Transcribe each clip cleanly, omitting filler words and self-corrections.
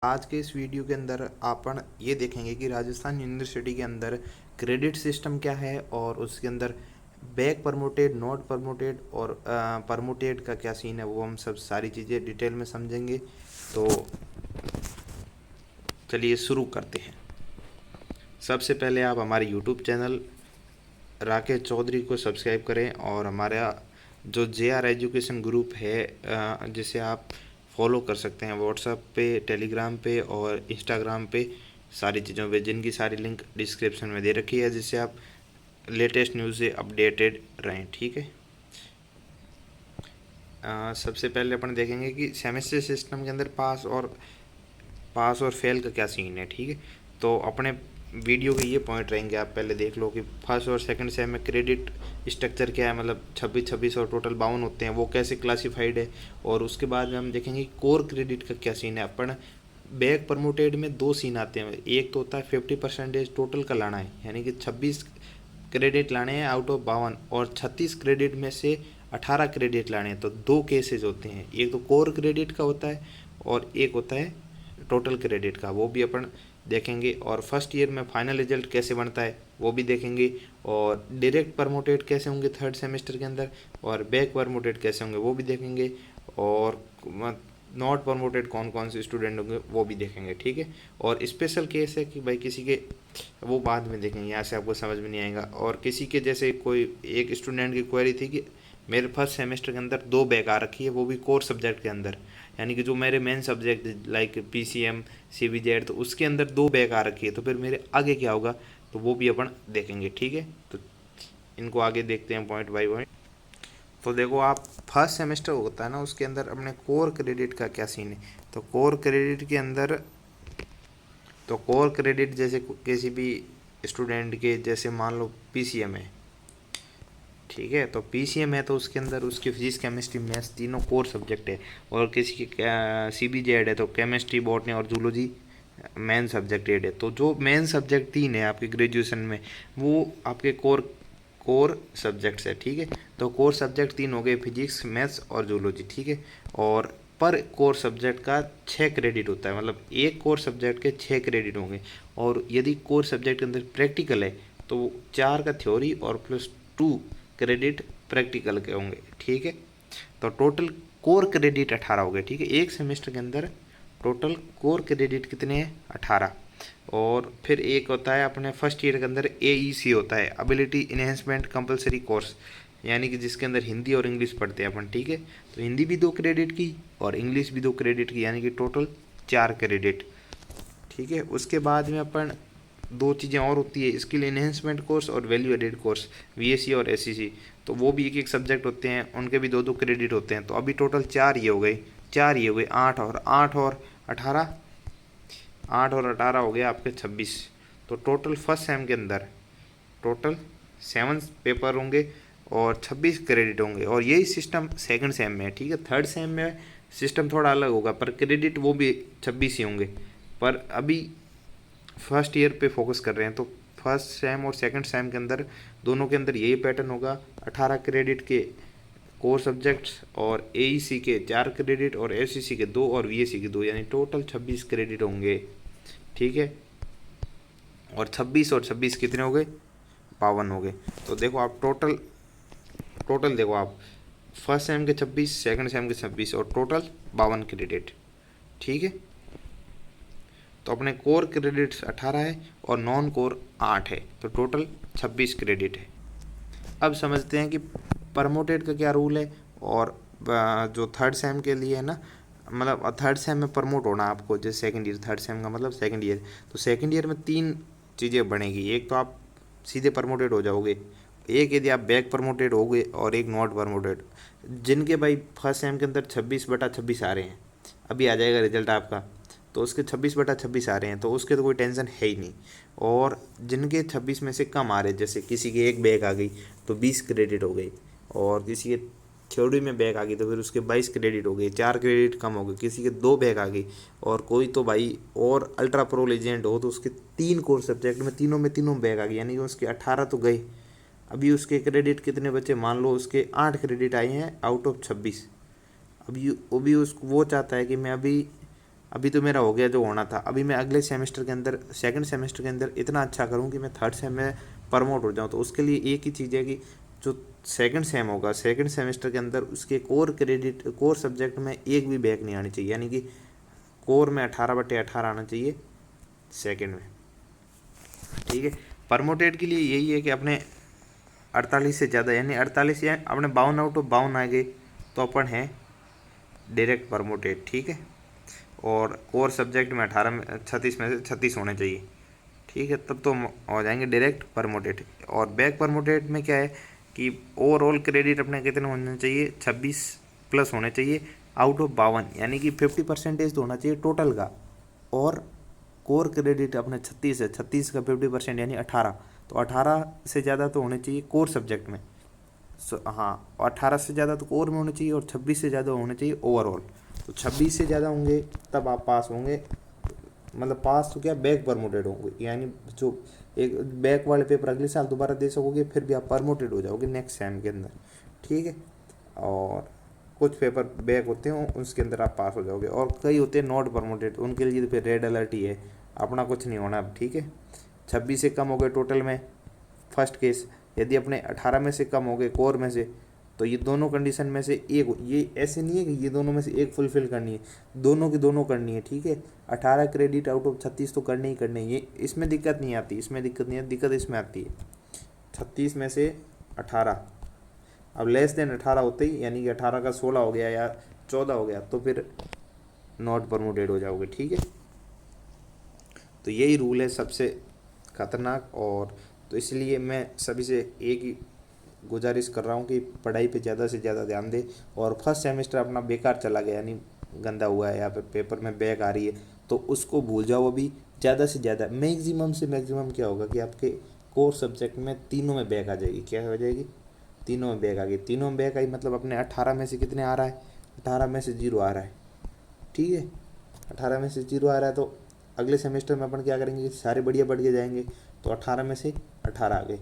आज के इस वीडियो के अंदर अपन ये देखेंगे कि राजस्थान यूनिवर्सिटी के अंदर क्रेडिट सिस्टम क्या है और उसके अंदर बैक प्रमोटेड, नॉट प्रमोटेड और प्रमोटेड का क्या सीन है, वो हम सब सारी चीज़ें डिटेल में समझेंगे। तो चलिए शुरू करते हैं। सबसे पहले आप हमारे यूट्यूब चैनल राकेश चौधरी को सब्सक्राइब करें और हमारा जो JR एजुकेशन ग्रुप है जिसे आप फॉलो कर सकते हैं व्हाट्सएप पे, टेलीग्राम पे और इंस्टाग्राम पे, सारी चीज़ों पे, जिनकी सारी लिंक डिस्क्रिप्शन में दे रखी है, जिससे आप लेटेस्ट न्यूज़ से अपडेटेड रहें। ठीक है। सबसे पहले अपन देखेंगे कि सेमेस्टर सिस्टम के अंदर पास और फेल का क्या सीन है। ठीक है। तो अपने वीडियो के ये पॉइंट रहेंगे, आप पहले देख लो कि फर्स्ट और सेकंड सेम में क्रेडिट स्ट्रक्चर क्या है, मतलब 26 और टोटल 52 होते हैं, वो कैसे क्लासिफाइड है। और उसके बाद में हम देखेंगे कोर क्रेडिट का क्या सीन है। अपन बैक प्रमोटेड में दो सीन आते हैं, एक तो होता है 50% टोटल का लाना है, यानी कि 26 क्रेडिट लाने हैं आउट ऑफ 52, और 36 क्रेडिट में से 18 क्रेडिट लाने हैं। तो दो केसेस होते हैं, एक तो कोर क्रेडिट का होता है और एक होता है टोटल क्रेडिट का, वो भी अपन देखेंगे। और फर्स्ट ईयर में फाइनल रिजल्ट कैसे बनता है वो भी देखेंगे, और डायरेक्ट प्रमोटेड कैसे होंगे थर्ड सेमेस्टर के अंदर, और बैक प्रमोटेड कैसे होंगे वो भी देखेंगे, और नॉट प्रमोटेड कौन कौन से स्टूडेंट होंगे वो भी देखेंगे। ठीक है। और स्पेशल केस है कि भाई किसी के, वो बाद में देखेंगे, यहाँ से आपको समझ में नहीं आएगा। और किसी के जैसे कोई एक स्टूडेंट की क्वेरी थी कि मेरे फर्स्ट सेमेस्टर के अंदर 2 बैक आ रखी है, वो भी कोर सब्जेक्ट के अंदर, यानी कि जो मेरे main subject like PCM CBZ, तो उसके अंदर 2 बैक आ रखी है, तो फिर मेरे आगे क्या होगा, तो वो भी अपन देखेंगे। ठीक है। तो इनको आगे देखते हैं पॉइंट बाय पॉइंट। तो देखो, आप फर्स्ट सेमेस्टर होता है ना, उसके अंदर अपने कोर क्रेडिट का क्या सीन है। तो कोर क्रेडिट के अंदर, तो कोर क्रेडिट जैसे किसी भी स्टूडेंट के, जैसे मान लो PCM है, ठीक है, तो PCM है तो उसके अंदर उसकी फिजिक्स, केमिस्ट्री, मैथ्स तीनों कोर सब्जेक्ट है। और किसी के CBZ है तो केमिस्ट्री, बॉटनी और जूलॉजी मेन सब्जेक्ट एड है। तो जो मेन सब्जेक्ट 3 है आपके ग्रेजुएशन में, वो आपके कोर कोर सब्जेक्ट्स है। ठीक है। तो कोर सब्जेक्ट 3 हो गए, फिजिक्स, मैथ्स और जूलॉजी। ठीक है। और पर कोर सब्जेक्ट का 6 क्रेडिट होता है, मतलब एक कोर सब्जेक्ट के 6 क्रेडिट होंगे। और यदि कोर सब्जेक्ट के अंदर प्रैक्टिकल है तो 4 का थ्योरी और +2 क्रेडिट प्रैक्टिकल के होंगे। ठीक है। तो टोटल कोर क्रेडिट 18 हो गए। ठीक है। एक सेमेस्टर के अंदर टोटल कोर क्रेडिट कितने हैं, 18। और फिर एक होता है अपने फर्स्ट ईयर के अंदर AEC होता है, एबिलिटी इन्हेंसमेंट कंपलसरी कोर्स, यानी कि जिसके अंदर हिंदी और इंग्लिश पढ़ते हैं अपन। ठीक है। तो हिंदी भी 2 क्रेडिट की और इंग्लिश भी 2 क्रेडिट की, यानी कि टोटल 4 क्रेडिट। ठीक है। उसके बाद में अपन दो चीज़ें और होती है, स्किल इन्हेंसमेंट कोर्स और वैल्यू एडेड कोर्स, VAC और SCC। तो वो भी एक एक सब्जेक्ट होते हैं, उनके भी 2 2 क्रेडिट होते हैं। तो अभी टोटल 4 ये हो गए, 4 ये हो गए, 8 और 18, 8 और 18 हो गया आपके 26। तो टोटल फर्स्ट सेम के अंदर टोटल 7 पेपर होंगे और 26 क्रेडिट होंगे। और यही सिस्टम सेकंड सेम में है। ठीक है। थर्ड सेम में सिस्टम थोड़ा अलग होगा, पर क्रेडिट वो भी 26 ही होंगे। पर अभी फर्स्ट ईयर पे फोकस कर रहे हैं, तो फर्स्ट सेम और सेकंड सेम के अंदर दोनों के अंदर यही पैटर्न होगा, 18 क्रेडिट के कोर सब्जेक्ट्स और AEC के 4 क्रेडिट और SCC के 2 और VAC के 2, यानी टोटल 26 क्रेडिट होंगे। ठीक है। और 26 और 26 कितने हो गए, 52 हो गए। तो देखो आप टोटल टोटल देखो आप, फर्स्ट सेम के 26, सेकंड सेम के 26 और टोटल 52 क्रेडिट। ठीक है। तो अपने कोर क्रेडिट्स 18 है और नॉन कोर 8 है, तो टोटल 26 क्रेडिट है। अब समझते हैं कि प्रमोटेड का क्या रूल है। और जो थर्ड सेम के लिए है ना, मतलब थर्ड सेम में प्रमोट होना आपको, जैसे सेकंड ईयर, थर्ड सेम का मतलब सेकंड ईयर, तो सेकंड ईयर में 3 चीज़ें बनेगी। एक तो आप सीधे प्रमोटेड हो जाओगे, एक यदि आप बैक प्रमोटेड हो गए, और एक नॉट प्रमोटेड। जिनके भाई फर्स्ट सेम के अंदर 26/26 आ रहे हैं, अभी आ जाएगा रिजल्ट आपका, तो उसके 26/26 आ रहे हैं, तो उसके तो कोई टेंशन है ही नहीं। और जिनके 26 में से कम आ रहे, जैसे किसी के एक बैक आ गई तो 20 क्रेडिट हो गई, और किसी के थ्योरी में बैक आ गई तो फिर उसके 22 क्रेडिट हो गए, 4 क्रेडिट कम हो गए। किसी के 2 बैक आ गई, और कोई तो भाई और अल्ट्रा प्रो लेजेंड हो तो उसके 3 कोर सब्जेक्ट में तीनों बैक आ गई, यानी कि उसके 18 तो गए। अभी उसके क्रेडिट कितने बचे, मान लो उसके 8 क्रेडिट आए हैं आउट ऑफ 26। अभी वो भी वो चाहता है कि मैं अभी अभी तो मेरा हो गया जो होना था, अभी मैं अगले सेमेस्टर के अंदर, सेकंड सेमेस्टर के अंदर इतना अच्छा करूँ कि मैं थर्ड सेम में प्रमोट हो जाऊँ। तो उसके लिए एक ही चीज़ है कि जो सेकंड सेम होगा, सेकंड सेमेस्टर के अंदर उसके कोर क्रेडिट, कोर सब्जेक्ट में एक भी बैक नहीं आनी चाहिए, यानी कि कोर में 18/18 आना चाहिए सेकंड में, ठीक है। प्रमोटेड के लिए यही है कि अपने 48 से ज़्यादा, यानी 48 या अपने 52 आउट ऑफ 52 आ गए तो अपन हैं डायरेक्ट प्रमोटेड, ठीक है। और कोर सब्जेक्ट में 18 में 36 में से 36 होने चाहिए, ठीक है, तब तो हो जाएंगे डायरेक्ट प्रमोटेड। और बैक प्रमोटेड में क्या है कि ओवरऑल क्रेडिट अपने कितने होने चाहिए, 26 प्लस होने चाहिए आउट ऑफ 52, यानी कि 50% तो होना चाहिए टोटल का। और कोर क्रेडिट अपने 36 है, 36 का 50% यानी 18, तो 18 से ज़्यादा तो होने चाहिए कोर सब्जेक्ट में। हाँ, 18 से ज़्यादा तो कोर में होने चाहिए और 26 से ज़्यादा होने चाहिए ओवरऑल। तो 26 से ज़्यादा होंगे तब आप पास होंगे, मतलब पास तो क्या, बैक प्रमोटेड होंगे, यानी जो एक बैक वाले पेपर अगले साल दोबारा दे सकोगे, फिर भी आप प्रमोटेड हो जाओगे नेक्स्ट सेम के अंदर, ठीक है। और कुछ पेपर बैक होते हैं उसके अंदर आप पास हो जाओगे, और कई होते हैं नॉट प्रमोटेड, उनके लिए तो फिर रेड अलर्ट ही है, अपना कुछ नहीं होना अब, ठीक है। 26 से कम हो गए टोटल में, फर्स्ट केस। यदि अपने 18 में से कम हो गए कोर में से, तो ये दोनों कंडीशन में से एक, ये ऐसे नहीं है कि ये दोनों में से एक फुलफिल करनी है, दोनों की दोनों करनी है, ठीक है। 18 क्रेडिट आउट ऑफ 36 तो करने ही करने, ये इसमें दिक्कत नहीं आती, इसमें दिक्कत नहीं है, दिक्कत इसमें आती है 36 में से 18। अब लेस देन 18 होते ही, यानी कि 18 का 16 हो गया या 14 हो गया, तो फिर नॉट प्रमोटेड हो जाओगे, ठीक है। तो यही रूल है सबसे खतरनाक। और तो इसलिए मैं सभी से एक ही गुजारिश कर रहा हूँ कि पढ़ाई पे ज़्यादा से ज़्यादा ध्यान दे। और फर्स्ट सेमेस्टर अपना बेकार चला गया, यानी गंदा हुआ है, या फिर पेपर में बैक आ रही है, तो उसको भूल जाओ। अभी ज़्यादा से ज़्यादा मैक्सिमम से मैक्सिमम क्या होगा कि आपके कोर सब्जेक्ट में तीनों में बैक आ जाएगी। क्या हो जाएगी? तीनों में बैक आ गई। तीनों में बैक आई मतलब अपने 18 में से कितने आ रहा है? 18 में से 0 आ रहा है, ठीक है। 18 में से 0 आ रहा है, तो अगले सेमेस्टर में अपन क्या करेंगे, सारे बढ़िया बढ़ के जाएंगे। तो 18 में से 18 आ गए,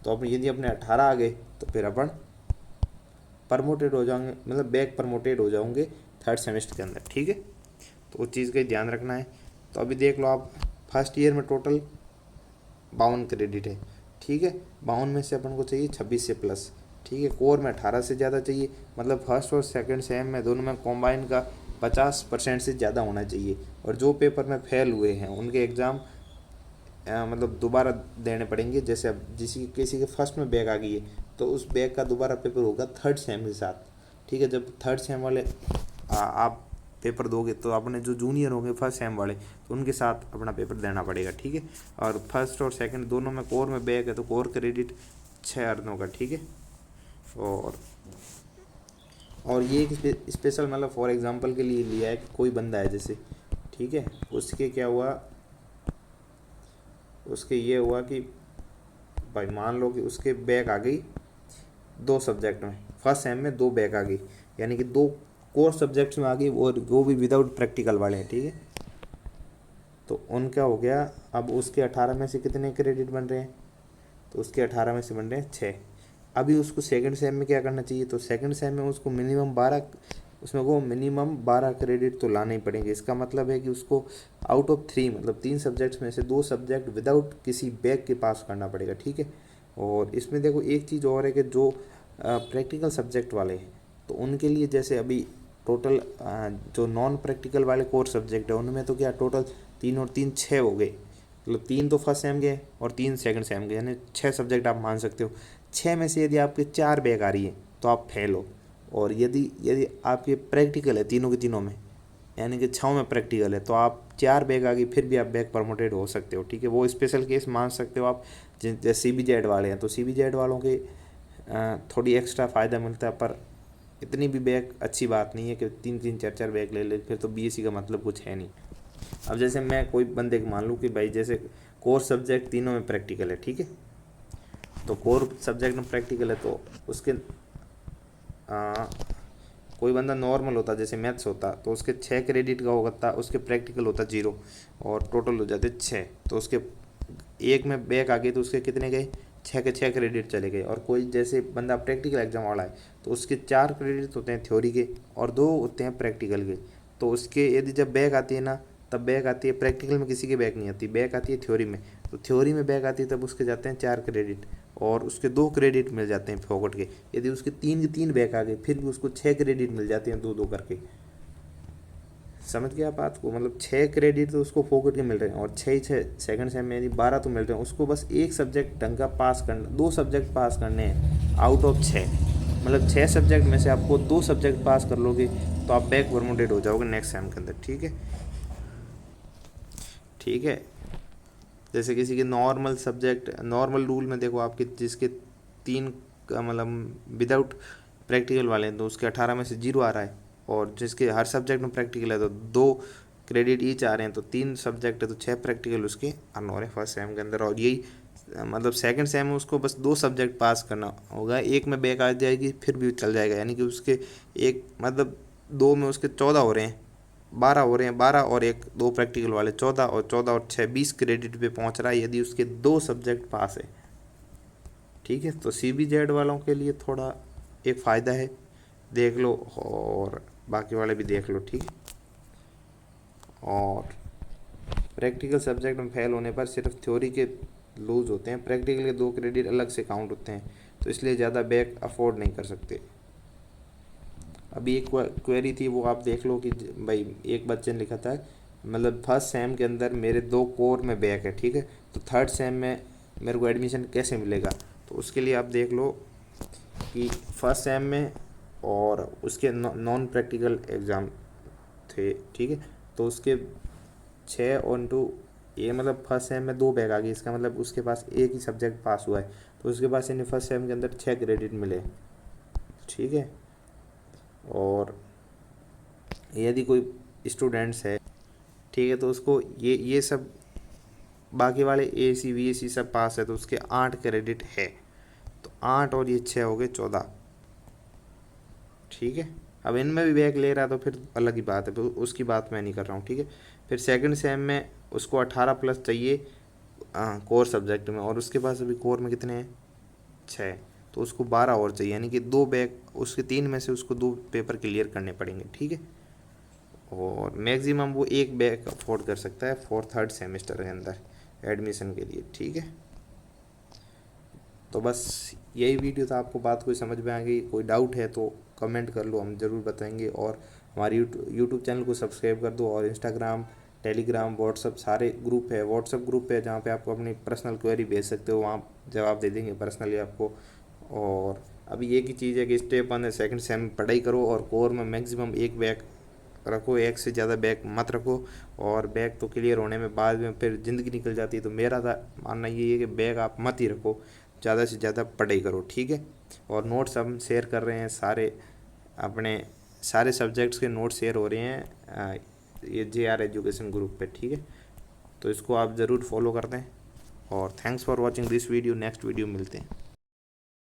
तो अपन यदि अपने 18 आ गए तो फिर अपन प्रमोटेड हो जाएंगे, मतलब बैक प्रमोटेड हो जाओगे थर्ड सेमेस्टर के अंदर, ठीक है। तो उस चीज़ का ध्यान रखना है। तो अभी देख लो आप, फर्स्ट ईयर में टोटल 52 क्रेडिट है, ठीक है। 52 में से अपन को चाहिए 26 से प्लस, ठीक है। कोर में 18 से ज़्यादा चाहिए, मतलब फर्स्ट और सेकंड सेम में दोनों में कॉम्बाइन का 50% से ज़्यादा होना चाहिए। और जो पेपर में फेल हुए हैं उनके एग्ज़ाम मतलब दोबारा देने पड़ेंगे। जैसे अब किसी के फर्स्ट में बैक आ गई है, तो उस बैक का दोबारा पेपर होगा थर्ड सेम के साथ, ठीक है। जब थर्ड सेम वाले आप पेपर दोगे, तो अपने जो जूनियर होंगे फर्स्ट सेम वाले, तो उनके साथ अपना पेपर देना पड़ेगा, ठीक है। और फर्स्ट और सेकंड दोनों में कोर में बैक है, तो कोर क्रेडिट 6 अर्नों का, ठीक है। और ये एक स्पेशल, मतलब फॉर एग्जांपल के लिए लिया है कि कोई बंदा है जैसे, ठीक है, उसके क्या हुआ, उसके ये हुआ कि भाई मान लो कि उसके बैक आ गई 2 सब्जेक्ट में, फर्स्ट सेम में 2 बैक आ गई, यानी कि 2 कोर सब्जेक्ट्स में आ गई, और वो भी विदाउट प्रैक्टिकल वाले हैं, ठीक है। तो उनका हो गया, अब उसके 18 में से कितने क्रेडिट बन रहे हैं? तो उसके 18 में से बन रहे हैं 6। अभी उसको सेकंड सेम में क्या करना चाहिए? तो सेकंड सेम में उसको मिनिमम 12, उसमें वो मिनिमम 12 क्रेडिट तो लाने ही पड़ेंगे। इसका मतलब है कि उसको आउट ऑफ 3, मतलब 3 सब्जेक्ट्स में से 2 सब्जेक्ट विदाउट किसी बैक के पास करना पड़ेगा, ठीक है। और इसमें देखो एक चीज़ और है कि जो प्रैक्टिकल सब्जेक्ट वाले हैं, तो उनके लिए जैसे अभी टोटल जो नॉन प्रैक्टिकल वाले कोर सब्जेक्ट है, उनमें तो क्या टोटल 3 और 3 6 हो गए, मतलब 3 तो फर्स्ट सेम के और 3 सेकंड सेम के, यानी 6 सब्जेक्ट आप मान सकते हो। 6 में से यदि आपके 4 बैक आ रही है तो आप फेल हो। और यदि यदि आपके प्रैक्टिकल है तीनों के तीनों में, यानी कि 6 में प्रैक्टिकल है, तो आप 4 बैक आ गई फिर भी आप बैक प्रमोटेड हो सकते हो, ठीक है। वो स्पेशल केस मान सकते हो आप, जैसे CBZ वाले हैं, तो CBZ वालों के थोड़ी एक्स्ट्रा फ़ायदा मिलता है, पर इतनी भी बैक अच्छी बात नहीं है कि 3 3 4 4 बैक ले ले, फिर तो BSc का मतलब कुछ है नहीं। अब जैसे मैं कोई बंदे को मान लूँ कि भाई जैसे कोर सब्जेक्ट तीनों में प्रैक्टिकल है, ठीक है। तो कोर सब्जेक्ट में प्रैक्टिकल है, तो उसके कोई बंदा नॉर्मल होता, जैसे मैथ्स होता, तो उसके 6 क्रेडिट का होता, उसके प्रैक्टिकल होता 0, और टोटल हो जाते 6। तो उसके एक में बैक आ गई तो उसके कितने गए? 6 के 6 क्रेडिट चले गए। और कोई जैसे बंदा प्रैक्टिकल एग्जाम वाला है, तो उसके 4 क्रेडिट होते हैं थ्योरी के और 2 होते हैं प्रैक्टिकल के। तो उसके यदि जब बैक आती है ना, तब बैक आती है, प्रैक्टिकल में किसी की बैक नहीं आती, बैक आती है थ्योरी में। तो थ्योरी में बैक आती है तब उसके जाते हैं 4 क्रेडिट, और उसके 2 क्रेडिट मिल जाते हैं फोकट के। यदि उसके 3 के 3 बैक आ गए फिर भी उसको 6 क्रेडिट मिल जाते हैं 2-2 करके। समझ गया आप बात को, मतलब 6 क्रेडिट तो उसको फोकट के मिल रहे हैं, और 6 सेकंड सेम में यदि 12 तो मिल रहे हैं उसको। बस एक सब्जेक्ट ढंग का पास करना, 2 सब्जेक्ट पास करने हैं आउट ऑफ 6, मतलब 6 सब्जेक्ट में से आपको 2 सब्जेक्ट पास कर लोगे तो आप बैक प्रमोटेड हो जाओगे नेक्स्ट सेम के अंदर। ठीक है, ठीक है। जैसे किसी के नॉर्मल सब्जेक्ट, नॉर्मल रूल में देखो आपके जिसके 3 मतलब विदाउट प्रैक्टिकल वाले हैं तो उसके 18 में से 0 आ रहा है, और जिसके हर सब्जेक्ट में प्रैक्टिकल है तो 2 क्रेडिट ईच आ रहे हैं, तो 3 सब्जेक्ट है तो 6 प्रैक्टिकल उसके अर्न हो रहे हैं फर्स्ट सेम के अंदर। और यही मतलब सेकंड सेम में उसको बस 2 सब्जेक्ट पास करना होगा, एक में बैक आ जाएगी फिर भी चल जाएगा, यानी कि उसके एक मतलब 2 में उसके 14 हो रहे हैं, 12 हो रहे हैं, 12 और एक 2 प्रैक्टिकल वाले 14, और 14 और 6 20 क्रेडिट पे पहुंच रहा है यदि उसके 2 सब्जेक्ट पास है। ठीक है, तो CBZ वालों के लिए थोड़ा एक फ़ायदा है, देख लो, और बाकी वाले भी देख लो। ठीक है, और प्रैक्टिकल सब्जेक्ट में फेल होने पर सिर्फ थ्योरी के लूज होते हैं, प्रैक्टिकल के 2 क्रेडिट अलग से काउंट होते हैं, तो इसलिए ज़्यादा बैक अफोर्ड नहीं कर सकते। अभी एक क्वेरी थी वो आप देख लो कि भाई एक बच्चे ने लिखा था, मतलब फर्स्ट सेम के अंदर मेरे 2 कोर में बैक है, ठीक है, तो थर्ड सेम में मेरे को एडमिशन कैसे मिलेगा। तो उसके लिए आप देख लो कि फर्स्ट सेम में और उसके नॉन प्रैक्टिकल एग्ज़ाम थे, ठीक है, तो उसके 6 और 2 ये मतलब फर्स्ट सेम में 2 बैक आ गई, इसका मतलब उसके पास एक ही सब्जेक्ट पास हुआ है, तो उसके पास यानी फर्स्ट सेम के अंदर 6 क्रेडिट मिले। ठीक है, और यदि कोई स्टूडेंट्स है, ठीक है, तो उसको ये सब बाकी वाले AC VAC सब पास है तो उसके 8 क्रेडिट है, तो 8 और ये 6 हो गए 14। ठीक है, अब इनमें भी बैक ले रहा है तो फिर अलग ही बात है, फिर उसकी बात मैं नहीं कर रहा हूँ। ठीक है, फिर सेकंड सेम में उसको 18 प्लस चाहिए कोर सब्जेक्ट में, और उसके पास अभी कोर में कितने हैं 6, तो उसको 12 और चाहिए, यानी कि 2 बैक उसके 3 में से उसको 2 पेपर क्लियर करने पड़ेंगे। ठीक है, और मैक्सिमम वो 1 बैक अफोर्ड कर सकता है थर्ड सेमेस्टर के अंदर एडमिशन के लिए। ठीक है, तो बस यही वीडियो था, आपको बात कोई समझ में आ गई, कोई डाउट है तो कमेंट कर लो, हम ज़रूर बताएंगे। और हमारे यूट्यूब चैनल को सब्सक्राइब कर दो, और इंस्टाग्राम, टेलीग्राम, व्हाट्सअप सारे ग्रुप है, व्हाट्सअप ग्रुप है जहाँ पे आपको अपनी पर्सनल क्वेरी भेज सकते हो, वहाँ जवाब दे देंगे पर्सनली आपको। और अभी एक ही चीज़ है कि स्टेप 1 है सेकंड सेम पढ़ाई करो, और कोर में मैक्सिमम 1 बैक रखो, 1 से ज़्यादा बैक मत रखो, और बैक तो क्लियर होने में बाद में फिर ज़िंदगी निकल जाती है। तो मेरा था मानना ये है कि बैक आप मत ही रखो, ज़्यादा से ज़्यादा पढ़ाई करो। ठीक है, और नोट्स हम शेयर कर रहे हैं सारे, अपने सारे सब्जेक्ट्स के नोट्स शेयर हो रहे हैं ये JR एजुकेशन ग्रुप पे। ठीक है, तो इसको आप ज़रूर फॉलो कर दें, और thanks for watching this video, next video मिलते हैं।